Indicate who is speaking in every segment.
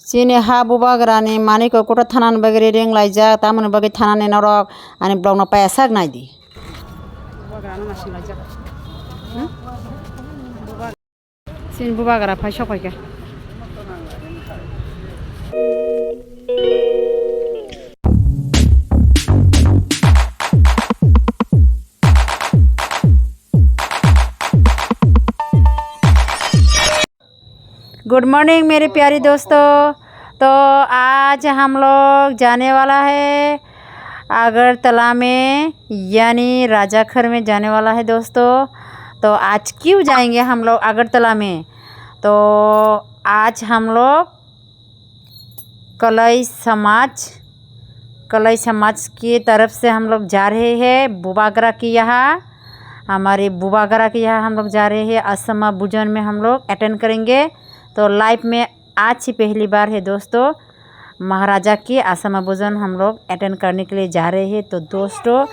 Speaker 1: Sini ha bubagrani mani ko kota thanan bagri ring laijak tamon bagi thanani norok ani blog no payak naidi. Bubagrani nasi laijak. Sini bubagra pai shokai ke. Good morning मेरे प्यारे दोस्तों। तो आज हम लोग जाने वाला है अगरतला में यानी राजाखर में जाने वाला है दोस्तों। तो आज क्यों जाएंगे हम लोग अगरतला में? तो आज हम लोग कलई समाज की तरफ से हम लोग जा रहे हैं बुबागरा की यहाँ। हमारे बुबागरा की यहाँ हम लोग जा रहे हैं। असमा भोजन में हम लोग अटेंड करेंगे। तो लाइफ में आज ही पहली बार है दोस्तों महाराजा की आसमा भोजन हम लोग अटेंड करने के लिए जा रहे हैं। तो दोस्तों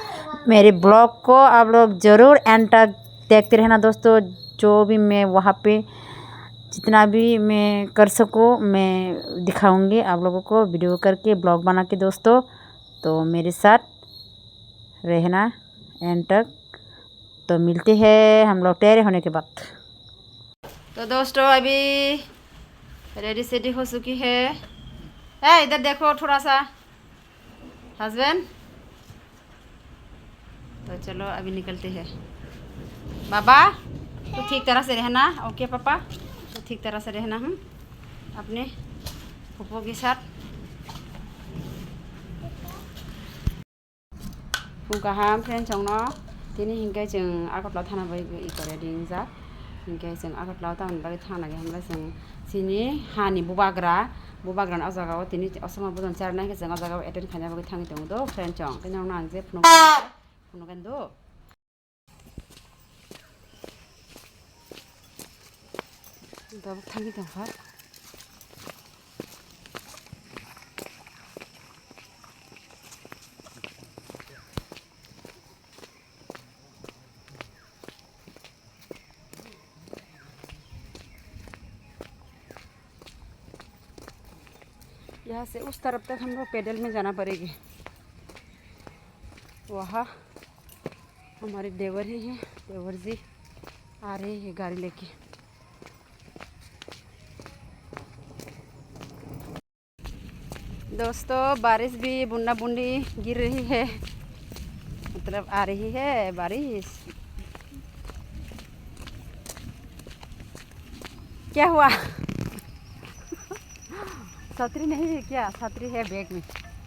Speaker 1: मेरे ब्लॉग को आप लोग ज़रूर एंड तक देखते रहना दोस्तों। जो भी मैं वहाँ पे जितना भी मैं कर सकूँ मैं दिखाऊंगी आप लोगों को वीडियो करके ब्लॉग बना के दोस्तों। तो मेरे साथ रहना एंड तक। तो मिलते हैं हम लोग तैयार होने के बाद। तो दोस्तों अभी रेडी सेडी हो चुकी है। इधर देखो थोड़ा सा हस्बैंड। तो चलो अभी निकलते हैं। बाबा तो ठीक तरह से रहना। ओके पापा तो ठीक तरह से रहना हम अपने फूफो के साथ। फुंकाहा फ्रेंड संनो दिनै हिंगे जों आगरतला थाना बाय इकरे दिंजा हिंगे जों आगरतला थाना बाय थाना गे हमला जों सिनि हानि बुबाग्रान अजागाव दिनै असमा भोजन चारनाय के जों अजागाव एटेंड खाना बाय थांनि दं दो फ्रेंड जों दिनाव नां जे फुनगोन दो। तब थांनि दं हा यहाँ से उस तरफ तक हम लोग पैदल में जाना पड़ेगी। वहाँ हमारे देवर ही हैं। देवर जी आ रहे हैं गाड़ी लेके। दोस्तों बारिश भी बूंदा बूंदी गिर रही है मतलब आ रही है बारिश। क्या हुआ? छतरी नहीं है क्या? छतरी है बैग में।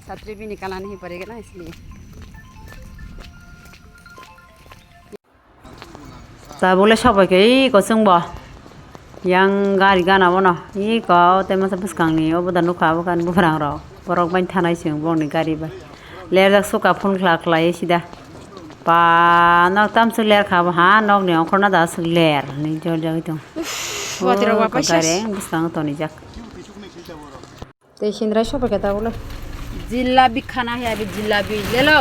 Speaker 1: छतरी भी निकालना नहीं पड़ेगा ना इसलिए। ता बोले सबैके कसुंबो yang gari gana bono I ko te masa buskangni obo dan nuka bukan bubrang ro borok bain thanai sing bongni gari ba ler jak suka phun khla khlai sida pa nok tam su ler khab ha nok ni okhorna da su ler ni jor jagi to watira wa pasare buskang to ni jak te shindra shobe kata bolo जिलाबी खाना है अभी जिलाबी ले लो।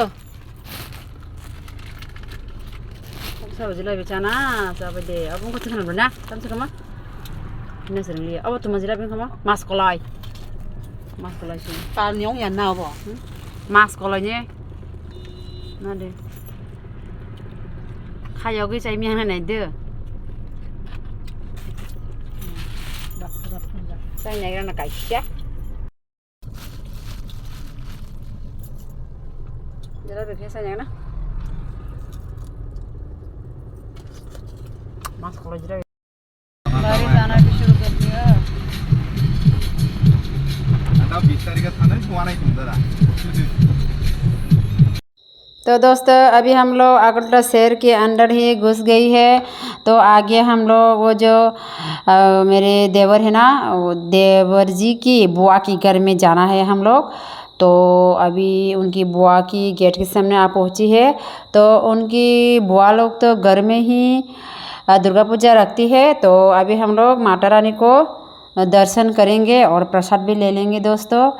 Speaker 1: सब जिलाबी चाना सब दे अब उनको खाना बना तम से कमा नसरली अब तुम जिलाबी कमा मास कलाई से पानियों या ना वो मास कलाई ने ना दे खायो गई चाहिए मियां नहीं दे saya nyaga na kaisya जरा देखिए saya ना मास कलाई जरा बारी जाना भी शुरू कर दिया। आता 20 तारीख का थाना हुआ नहीं तुम दादा। तो दोस्तों अभी हम लोग अगरतला शहर के अंदर ही घुस गई है। तो आगे हम लोग वो जो मेरे देवर है ना वो देवर जी की बुआ की घर में जाना है हम लोग। तो अभी उनकी बुआ की गेट के सामने आ पहुंची है। तो उनकी बुआ लोग तो घर में ही दुर्गा पूजा रखती है। तो अभी हम लोग माता रानी को दर्शन करेंगे और प्रसाद भी ले लेंगे दोस्तों।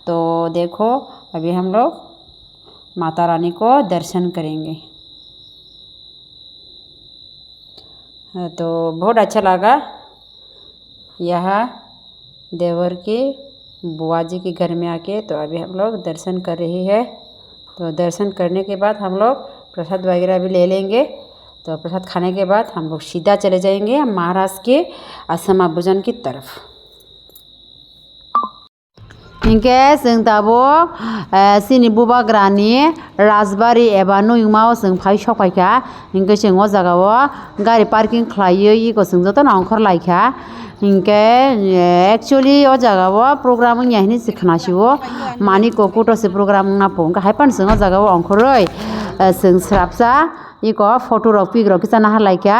Speaker 1: तो देखो अभी हम लोग माता रानी को दर्शन करेंगे। तो बहुत अच्छा लगा। यह देवर की बुआ जी के घर में आके। तो अभी हम लोग दर्शन कर रहे हैं। तो दर्शन करने के बाद हम लोग प्रसाद वगैरह भी ले लेंगे। तो प्रसाद खाने के बाद हम लोग सीधा चले जाएंगे महाराष्ट्र के असमा भोजन की तरफ। इनके जों दाबो सिनि बुबाग्रानि राजबारि एबा नयुमाव जों फाय सफायखा इनके जों ओ जागाव गारि पार्किं खालायो इको जों जत नांखर लायखा इनके एक्चुअली ओ जागाव प्रोग्राम याहिनि सिखनासिवो मानि को कुटोसे प्रोग्राम ना पोंगा हायपान जों ओ जागाव अंखरय जों स्राबसा इको फोटो रक पिक रक किसा ना लायखा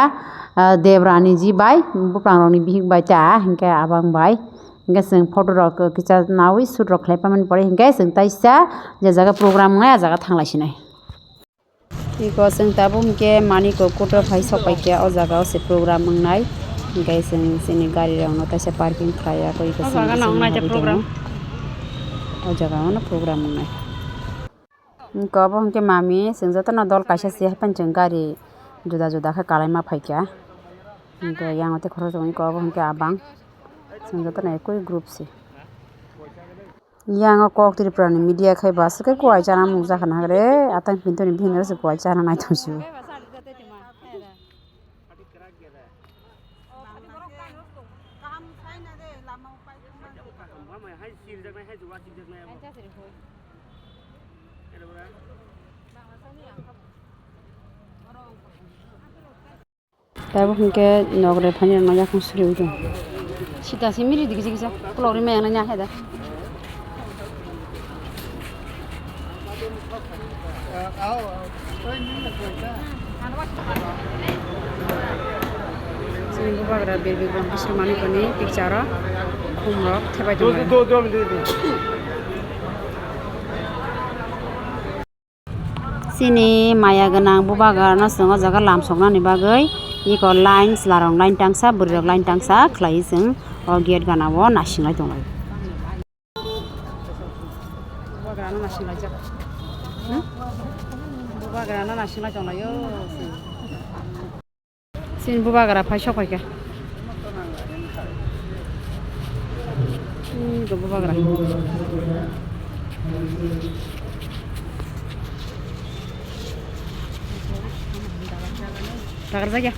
Speaker 1: देवरानी जी बाय बुप्रांगनि बिहिं बाय ता इनके आबां बाय इनके जों फोटो रक किसा नावी सुट रक खायपामन पड़े इनके जों ताइसा जे जागा प्रोग्राम ना जागा थांलायसिनाय इको जों ताबो इनके मानि को कुटो फाय सफायखा ओ जागाव से प्रोग्राम मंगनाय इनके जों जोंनि गारि रावनो ताइसा पार्किं खाया को इको जों ओ जागाव ना प्रोग्राम मंगनाय इनके अब इनके मामी जों जत ना दल काइसा से हायपान जों गारि जुदा जुदा खा कालायमा फायखा इनके यांगते खरस जों इको अब इनके आबां जों जत ना कोई ग्रुप से yang kok triprani media khai bas ke kwai chana mung ja khana gre atang pintoni bhinner se kwai chana nai thusu tabo hingke nogre phani no yakung suri udung sita se miri digi gisa klori me na nya heda sini bubagra berbi gon bismani koni picture khumrok thebai dong sini maya ganang bubagar na songo jaga lamsokna ni bagai iko line larong line tangsa burjak line tangsa khlai जों o gate ganawo nasinglai donglai bubagra na nasinglai jak bubagra na nasinglai donglayo sin bubagra phai sokhaika go bubagra tagar saja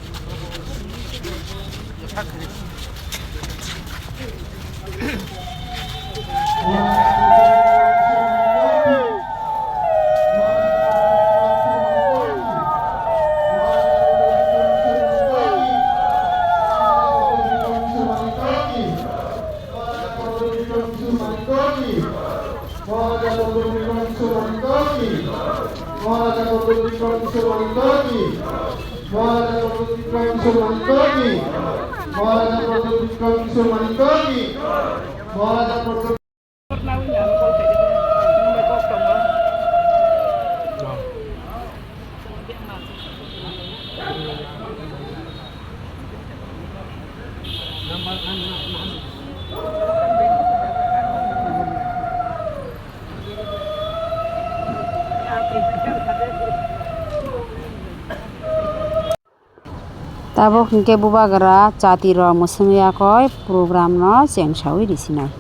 Speaker 1: tabo hingke bubagra chati ro musung yakoi program no chengsawi risinai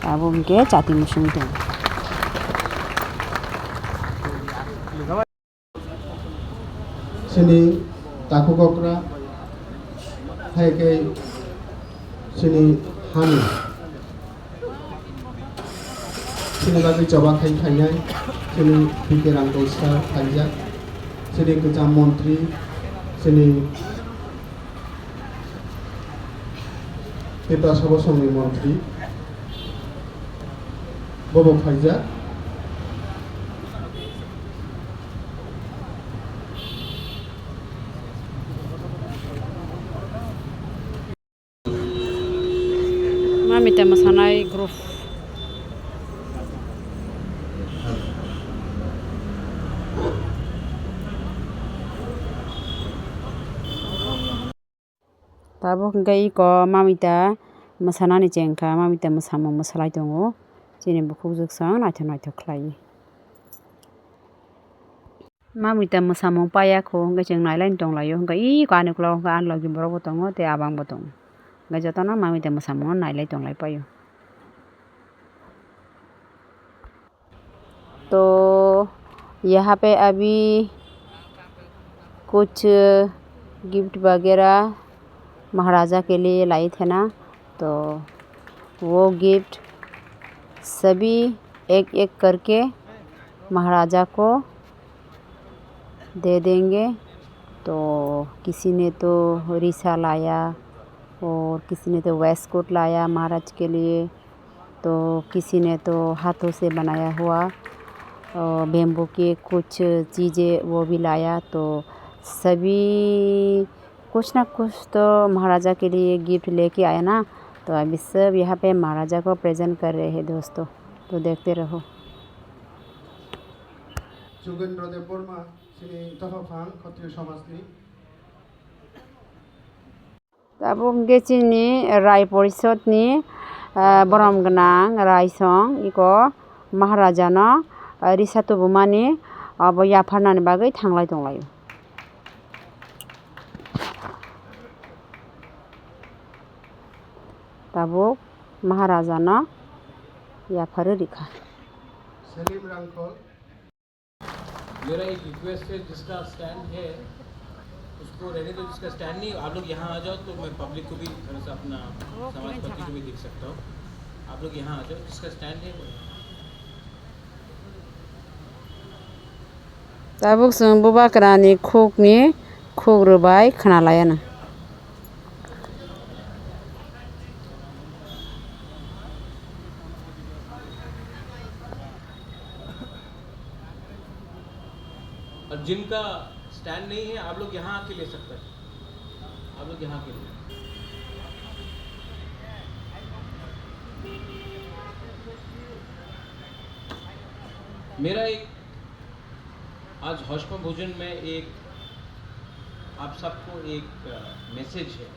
Speaker 1: tabo hingke chati musung dong
Speaker 2: sini takukokra haike sini hani sini lagi coba khai sini pikiran dosa khanja sini kejam menteri sini kita sabosoni menteri bobo khanja mamita masanai group tabo hingke iko mamita mosanani chengkha mamita mosamung mosalai tongo chini bukhuk juksang naithok naithok khlai mamita mosamung payakho hingke cheng nailai tonglaio hingke iko aniklo hingke anlogi borok bo tongo tei abang bo tongo hingke jotono mamita mosamung nailai tonglai paio। तो यहाँ पे अभी कुछ gift वगैरह महाराजा के लिए लाई थे ना, तो वो गिफ्ट सभी एक एक करके महाराजा को दे देंगे। तो किसी ने तो रिसा लाया और किसी ने तो वेस्ट कोट लाया महाराज के लिए, तो किसी ने तो हाथों से बनाया हुआ बेम्बू के कुछ चीज़ें वो भी लाया। तो सभी कुछ ना कुछ तो महाराजा के लिए गिफ्ट लेके आया ना, तो अभी सब यहाँ पे महाराजा को प्रेजेंट कर रहे हैं दोस्तों, तो देखते रहो।
Speaker 3: যোগেন্দ্রদেব বর্মা তিনি তফাফাং ক্ষত্রিয় সমাজনি
Speaker 2: Tabung gecini rai porisot ni borom genang raisong iko महाराजा no risatu bumani abo yafarnani bagai thanglai tonglayo। Tabuk महाराजा no याफारो रिखा।
Speaker 3: সেলিম রাংখল।
Speaker 4: मेरा एक रिक्वेस्ट है, जिसका स्टैंड है उसको रहने दो, जिसका स्टैंड नहीं आप लोग यहाँ आ जाओ, तो मैं पब्लिक को भी थोड़ा सा अपना समाजपति को भी देख सकता हूँ। आप लोग यहाँ आ जाओ, जिसका स्टैंड है वो।
Speaker 2: Tabuk sung bubakrani khukni khukrubai khanalayana।
Speaker 4: और जिनका स्टैंड नहीं है आप लोग यहाँ आके ले सकते हैं, आप लोग यहाँ आके ले। मेरा एक आज हौशमा भोजन में एक आप सबको एक मैसेज है।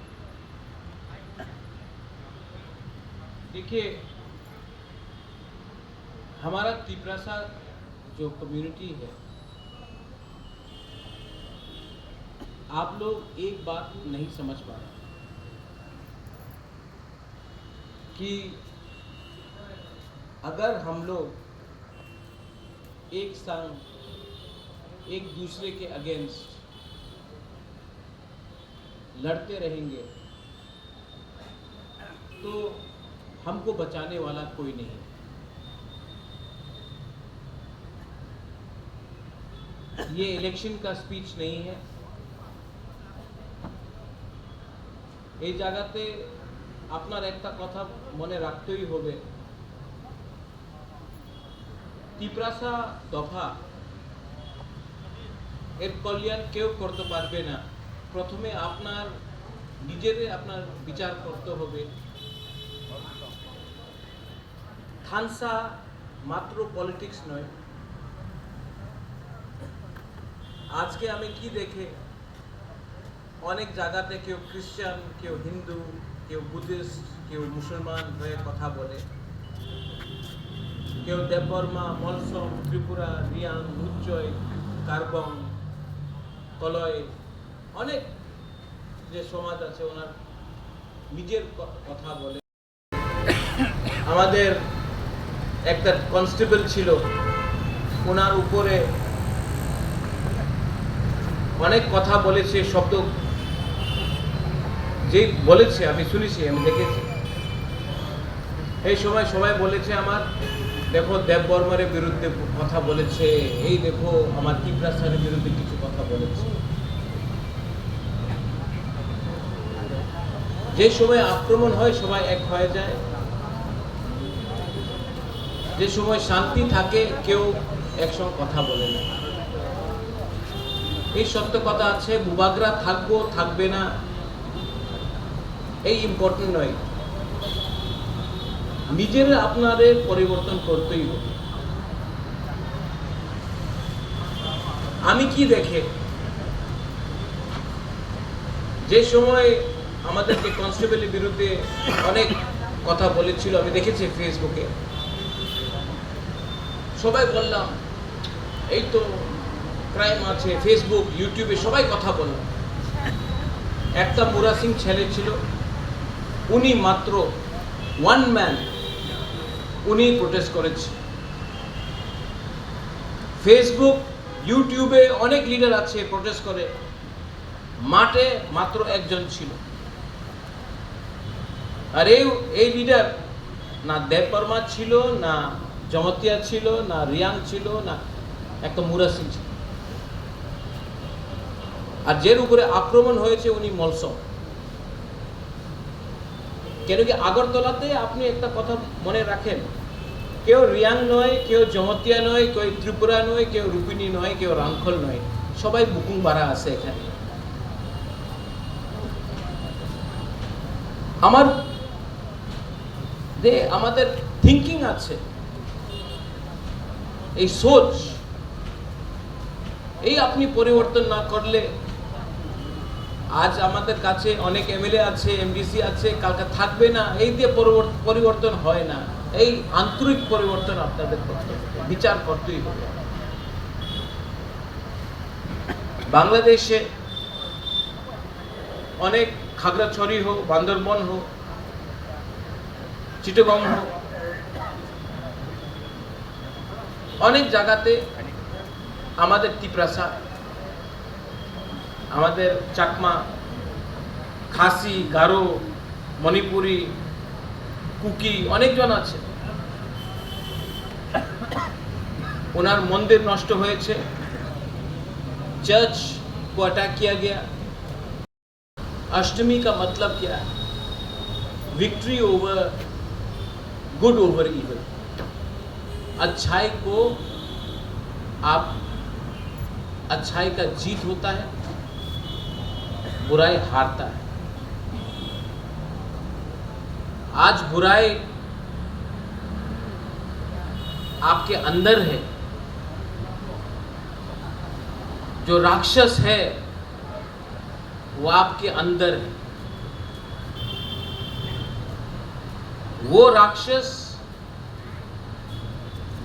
Speaker 4: देखिए, हमारा तिपरासा जो कम्युनिटी है, आप लोग एक बात नहीं समझ पा रहे कि अगर हम लोग एक संग एक दूसरे के अगेंस्ट लड़ते रहेंगे तो हमको बचाने वाला कोई नहीं। ये इलेक्शन का स्पीच नहीं है। এই জায়গাতে আপনার একটা কথা মনে রাখতেই হবে, তিপরাসা দফা এর কল্যাণ কেউ করতে পারবে না। প্রথমে আপনার নিজেদের আপনার বিচার করতে হবে। থানসা মাত্র পলিটিক্স নয়। আজকে আমি কি দেখে অনেক জায়গাতে কেউ খ্রিস্টান, কেউ হিন্দু, কেউ বুদ্ধিস্ট, কেউ মুসলমান হয়ে কথা বলে, কেউ দেববর্মা, মলসম, ত্রিপুরা, রিয়াং, উজ্জয়, কার্বং, কলয়, অনেক যে সমাজ আছে ওনার নিজের কথা বলে। আমাদের একটা কনস্টেবল ছিল, ওনার উপরে অনেক কথা বলেছে, শব্দ যে বলেছে আমি শুনেছি, আমি দেখেছি। এই সময় সবাই বলেছে আমার, দেখো দেববর্মার বিরুদ্ধে কথা বলেছে, এই দেখো আমার তিপরাসার বিরুদ্ধে কিছু কথা বলেছে। যে সময় আক্রমণ হয় সবাই এক হয়ে যায়, যে সময় শান্তি থাকে কেউ একসঙ্গে কথা বলে না। এই সত্য কথা আছে, বুবাগরা থাকবো থাকবে না এই ইম্পর্টেন্ট নয়, নিজের আপনাদের পরিবর্তন করতেই হবে। আমি কি দেখে যে সময় আমাদেরকে কনস্টেবলের বিরুদ্ধে অনেক কথা বলেছিল, আমি দেখেছি ফেসবুকে, সবাই বললাম এই তো ক্রাইম আছে, ফেসবুক ইউটিউবে সবাই কথা বললাম। একটা মুরা সিং ছেলে ছিল, উনি মাত্র ওয়ান ম্যান, উনি প্রোটেস্ট করেছে। ফেসবুক ইউটিউবে অনেক লিডার আছে প্রটেস্ট করে, মাঠে মাত্র একজন ছিল। আর এই লিডার না দেববর্মা ছিল, না জমতিয়া ছিল, না রিয়াং ছিল, না একটা মুরা সিং ছিল। আর যের উপরে আক্রমণ হয়েছে উনি মলসম। কেন কি আগরতলাতে আপনি একটা কথা মনে রাখেন, কেউ রিয়াং নয়, কেউ জমতিয়া নয়, কেউ ত্রিপুরা নয়, কেউ রূপিনী নয়, কেউ রাংখল নয়, সবাই বুকুং বাড়া আছে এখানে। আমাদের থিঙ্কিং আছে, এই সোচ, এই আপনি পরিবর্তন না করলে, আজ আমাদের কাছে অনেক এমএলএ আছে, এমডিসি আছে, কালকে থাকবে না, এই দিয়ে পরিবর্তন হয় না। এই আন্তরিক পরিবর্তন আপনাদের করতে হবে, বিচার করতেই হবে। বাংলাদেশে অনেক খাগড়াছড়ি হোক, বান্দরবন হোক, চিটাগং হোক, অনেক জায়গাতে আমাদের তিপ্রাসা, আমাদের চাকমা, খাসি, গারো, মণিপুরি, কুকি অনেকজন আছে। ওনার মন্দির নষ্ট হয়েছে, चर्च को अटैक किया गया। अष्टमी का मतलब क्या है? Victory over good over evil. अच्छाई को अच्छाई का जीत होता है, बुराई हारता है। आज बुराई आपके अंदर है, जो राक्षस है वो आपके अंदर है। वो राक्षस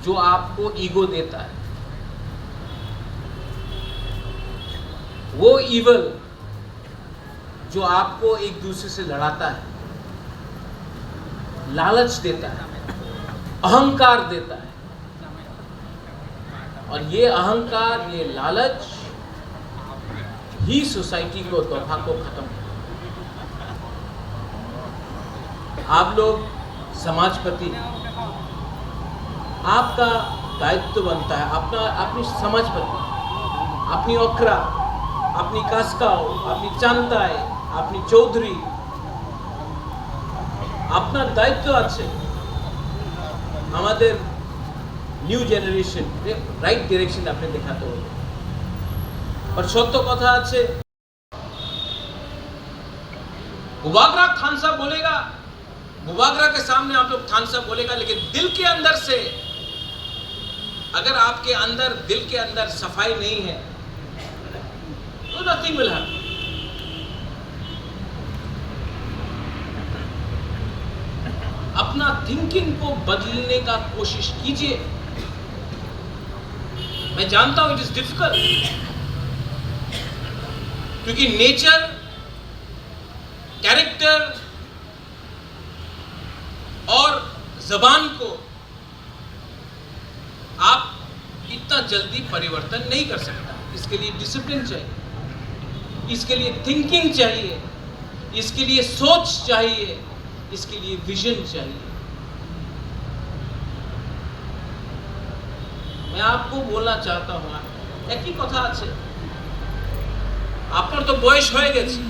Speaker 4: जो आपको ईगो देता है, वो ईवल जो आपको एक दूसरे से लड़ाता है, लालच देता है, अहंकार देता है। और ये अहंकार, ये लालच ही सोसाइटी को, तोहफा को खत्म कर। आप लोग समाजपति, आपका दायित्व बनता है, अपनी समाजपति, अपनी ओखरा, अपनी कास्काओ, अपनी चांताय, अपनी चौधरी, अपना दायित्व আছে আমাদের নিউ জেনারেশন রাইট ডিরেকশন আপনি দেখাতে হবে। और सत्य कथा আছে, बुबागरा थानसा बोलेगा, बुबागरा के सामने आप लोग थानसा बोलेगा, लेकिन दिल के अंदर से, अगर आपके अंदर दिल के अंदर सफाई नहीं है तो नथिंग विल हैपन। अपना थिंकिंग को बदलने का कोशिश कीजिए। मैं जानता हूं इट इज डिफिकल्ट, क्योंकि नेचर, कैरेक्टर और जबान को आप इतना जल्दी परिवर्तन नहीं कर सकता। इसके लिए डिसिप्लिन चाहिए, इसके लिए थिंकिंग चाहिए, इसके लिए सोच चाहिए, इसके लिए विजन चाहिए। मैं आपको बोलना चाहता हूं, एक ही कथा আছে, আপনার তো বয়স হয়ে গেছে,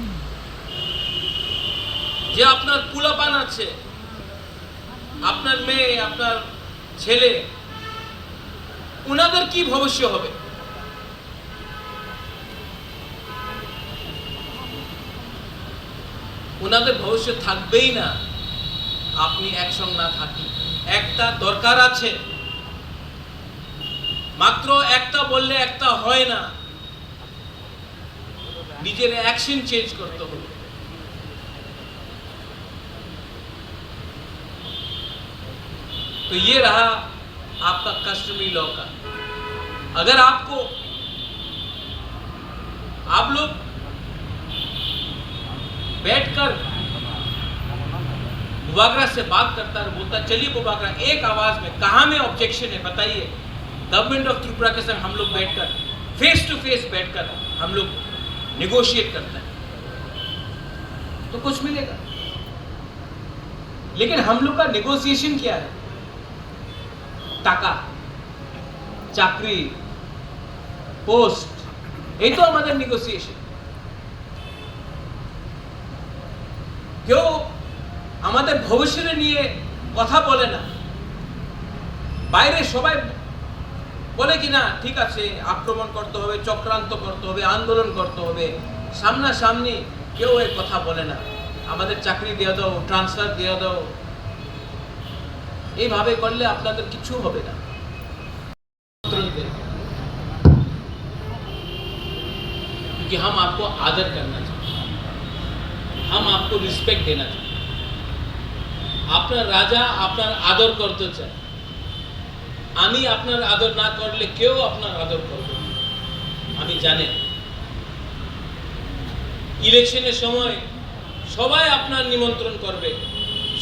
Speaker 4: যে আপনার কুলাপান আছে, আপনার মেয়ে, আপনার ছেলে, উনাদের কি ভবিষ্য হবে? উনাদের ভবিষ্য থাকবেই না আপনি একসঙ্গে না থাকলে। একটা দরকার আছে, মাত্র একটা বললে একটা হয় না, নিজের অ্যাকশন চেঞ্জ করতে হবে। तो ये रहा आपका कस्टमरी लॉ का। अगर आपको, आप लोग बैठकर बुबागरा से बात करता है, बोलता चलिए बुबागरा एक आवाज में, कहां में ऑब्जेक्शन है बताइए, गवर्नमेंट ऑफ त्रिपुरा के संग हम लोग बैठकर फेस टू फेस बैठकर हम लोग नेगोशिएट करते हैं तो कुछ मिलेगा। लेकिन हम लोग का नेगोशिएशन क्या है? टाका, चाकरी, पोस्ट, ये तो हमारे नेगोशिएशन। क्यों আমাদের ভবিষ্যৎ নিয়ে কথা বলে না? বাইরে সবাই বলে কি না ঠিক আছে আক্রমণ করতে হবে, চক্রান্ত করতে হবে, আন্দোলন করতে হবে, সামনাসামনি কেউ এই কথা বলে না। আমাদের চাকরি দিয়ে দাও, ট্রান্সফার দিয়ে দাও, এইভাবে করলে আপনাদের কিছু হবে না। क्योंकि हम आपको आदर करना चाहते हैं, हम आपको रिस्पेक्ट देना चाहते हैं। আপনার রাজা আপনার আদর করতে চায়, আমি আপনার আদর না করলে কেউ আপনার আদর করবে না। আমি জানি ইলেকশনের সময় সবাই আপনার নিমন্ত্রণ করবে,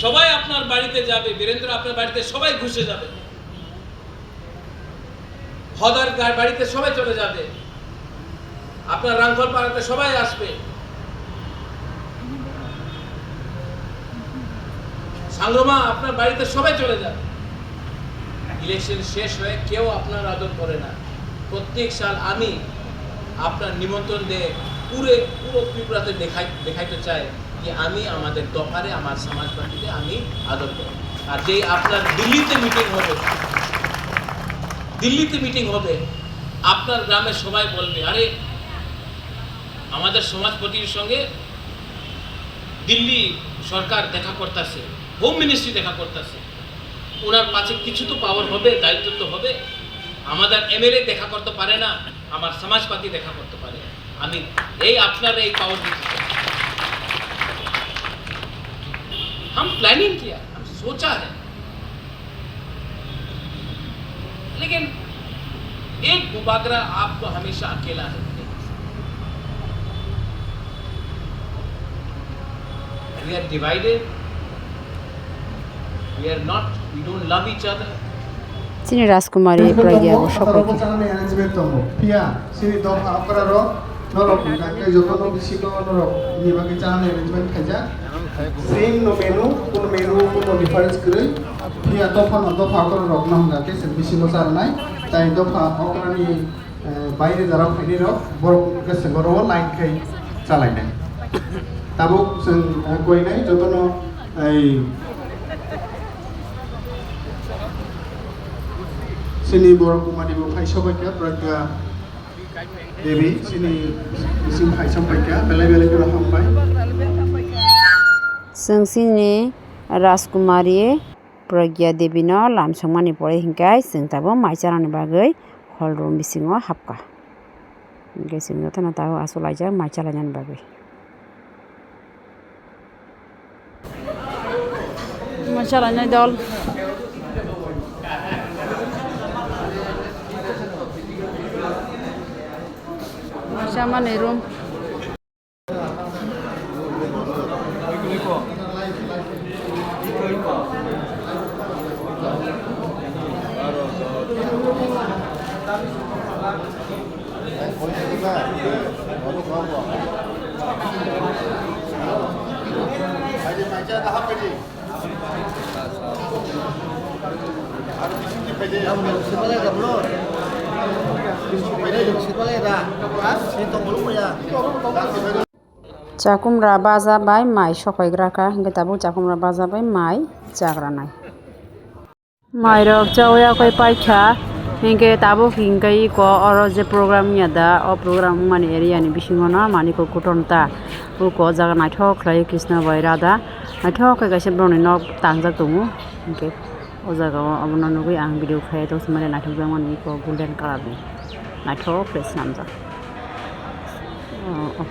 Speaker 4: সবাই আপনার বাড়িতে যাবে, বীরেন্দ্র আপনার বাড়িতে সবাই ঘুষে যাবে, হদার বাড়িতে সবাই চলে যাবে, আপনার রাংখল পাড়াতে সবাই আসবে, সাংরমা আপনার বাড়িতে সবাই চলে যাবে। ইলেকশন শেষ হয়ে কেউ আপনার আদর করে না। প্রত্যেক সাল আমি আপনার নিমন্ত্রণ দিয়ে পুরো ত্রিপুরাতে দেখাইতে চাই যে আমি আমাদের দফারে আমার সমাজবাদীতে আমি আদর করি। আর যে আপনার দিল্লিতে মিটিং হবে আপনার গ্রামের সবাই বলবে আরে আমাদের সমাজপতির সঙ্গে দিল্লি সরকার দেখা করতেছে, হোম মিনিস্ট্রি দেখা করতেছে, ওনার পাশে কিছু তো পাওয়ার হবে, দায়িত্ব তো হবে। আমাদের এমএলএ দেখা করতে পারে না, আমার সমাজপাতি দেখা করতে পারে। আমি এই আপনার এই পাওয়ার দিতে চাই। हम प्लानिंग किया, हम सोचा है, लेकिन एक बुबागरा आपको हमेशा अकेला है। We are divided. We are not. We don't love each other.
Speaker 2: Sini Raskumari Pragya Boshokoki.
Speaker 3: arrangement tomo. Pia sini dom akara ro norok ngake jotono bisiko norok ni bagi channel arrangement khaja. Same no kuno difference kre. Pia dofa akara rok nam ngake sen bisiko sarnai. Tai dofa akara ni বাইরে যারা ফাইনি rock বড় গেছে বড় line খাই চালাই নাই তাবুক जों কই নাই যতনো এই sini borok kumadi bo phai sobaika pragya devi sini sim phai sobaika bele kora hambai
Speaker 2: जों sini Raskumari Pragya Devi no lamsangmani pore hingkai जों tabo maicharani bagai hall room bisingo hapka hingke जों thana tabo asolaijak maichalajani bagai maichalani dol Shamani room. Cakumra baza bai mai sokaigraka hingke tabo cakumra baza bai mai jagranai mai rok chawya koi paikha hingke tabo hingkai ko oro je program yada o program mani area ni bisingo na mani ko kutonta ko jaga naithok khlai Krishna Vairada naithok kai kaise broni nok tangjak tongo hingke o jaga abono nugui ang video khai to smare naithok jamani ko golden color ni naithok fresh namjak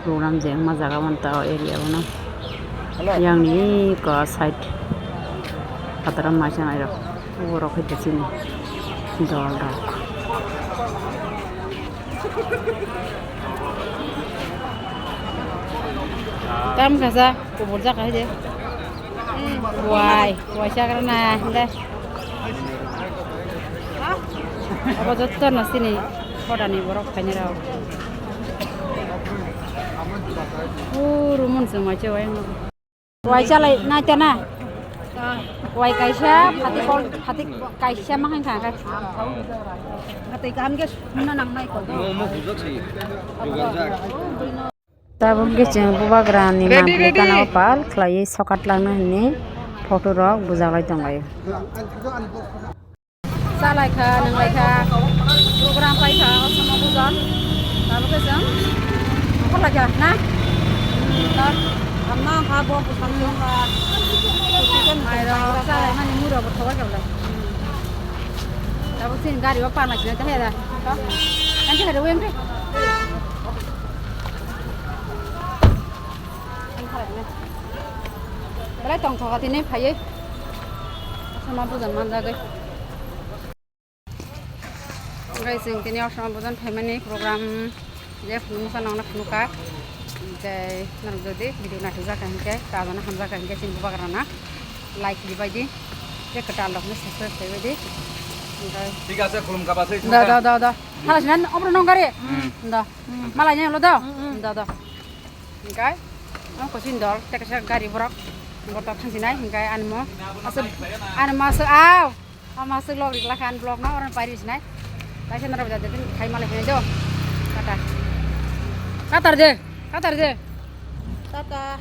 Speaker 2: program jeng ma jaga manta area bono yang ni ka site patara macha nai rok oro khite chini dol rok tam kasa kubur jak aja wai wai sakra na deh Apa jotor nasi nih, koda nih borok kayaknya raw. Rumun semua cewek yang. Wai calai na cana. Wai kaisha, hati kaisha makan kan? Hati kami guys, mana nang naik kau?
Speaker 1: Tabung ke ceng buba grani mampu kan opal, kelai sokat lana ini foto rok bujang lagi tonggai.
Speaker 2: Salai ka, nang lai ka, program pai ka, sama bukan. Tahu ke ceng? Apa lagi nah? Amma ha bo pusan yo ha. Mai ro salai mani muro bo thoga kala. Tahu sin gari apa nak sini cahaya dah. Nanti ada weng deh. Balai tong thoga tini phai sama bukan manda gai. Guys, ini sama bukan phai mani program je nusa nang nak nuka. Jai narjodi video na tuza kan ke kazana hamza kan ke sin buba karana like di baji je ketal lok ne subscribe kai di
Speaker 5: ঠিক আছে খুলুম কা পাছে
Speaker 2: da halas nan obro nong gari da malanya lo da da kai ko sin dol tek sa gari borok botok kan sinai kai anmo asuk aw masuk log di lakan blog na orang Paris sinai kai sen ra jadi kai malanya jo kata katar je Tata.